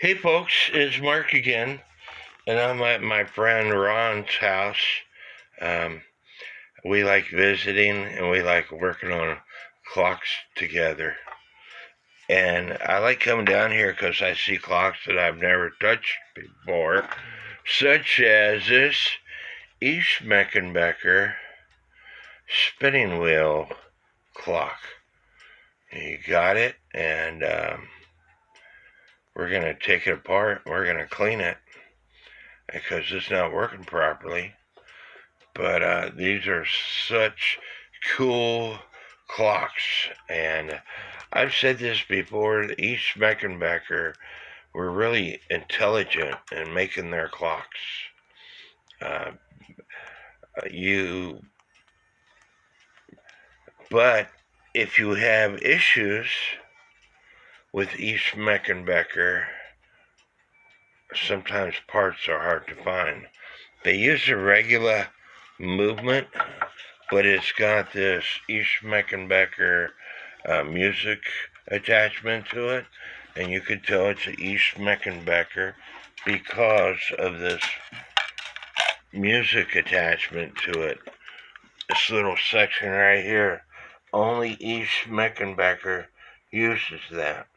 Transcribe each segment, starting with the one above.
Hey folks, it's Mark again, and I'm at my friend Ron's house. Um, we like visiting and we like working on clocks together. And I like coming down here because I see clocks that I've never touched before, such as this E Schmeckenbecher spinning wheel clock. You got it, and we're going to take it apart. We're going to clean it because it's not working properly. But these are such cool clocks, and I've said this before. The E Schmeckenbecher were really intelligent in making their clocks. Uh, you, but if you have issues with E Schmeckenbecher, sometimes parts are hard to find. They use a regular movement, but it's got this E Schmeckenbecher music attachment to it, and you could tell it's an E Schmeckenbecher because of this music attachment to it. This little section right here, only E Schmeckenbecher uses that.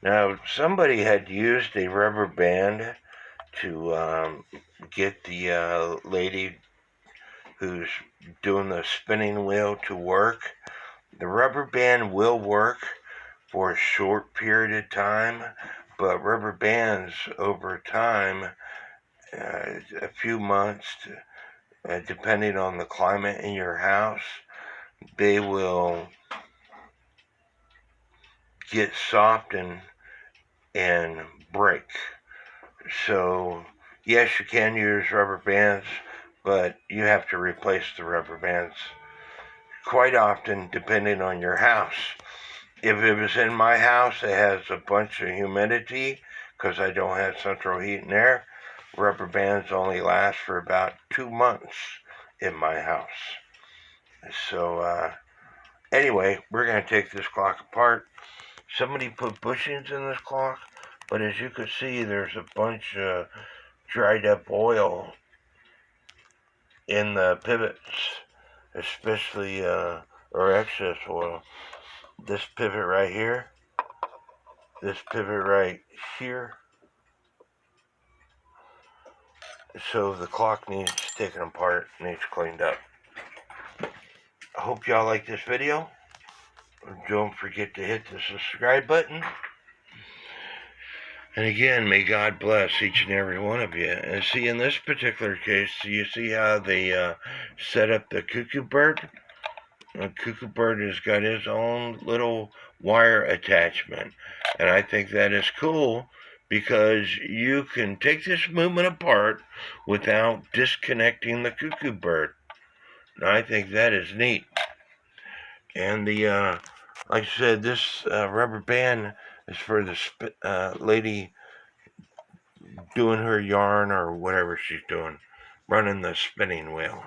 Now, somebody had used a rubber band to get the lady who's doing the spinning wheel to work. The rubber band will work for a short period of time, but rubber bands over time, a few months, depending on the climate in your house, they will get soft and break. So, yes, you can use rubber bands, but you have to replace the rubber bands quite often depending on your house. If it was in my house, it has a bunch of humidity because I don't have central heat and air. Rubber bands only last for about 2 months in my house. So, anyway, we're going to take this clock apart. Somebody put bushings in this clock, but as you can see, there's a bunch of dried up oil in the pivots, especially, or excess oil. This pivot right here, this pivot right here. So the clock needs taken apart, needs cleaned up. I hope y'all like this video. Don't forget to hit the subscribe button. And again, may God bless each and every one of you. And see, in this particular case, you see how they set up the cuckoo bird? The cuckoo bird has got his own little wire attachment. And I think that is cool because you can take this movement apart without disconnecting the cuckoo bird. And I think that is neat. And like I said, this rubber band is for the lady doing her yarn or whatever she's doing, running the spinning wheel.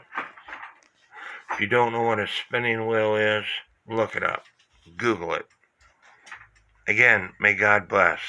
If you don't know what a spinning wheel is, look it up. Google it. Again, may God bless.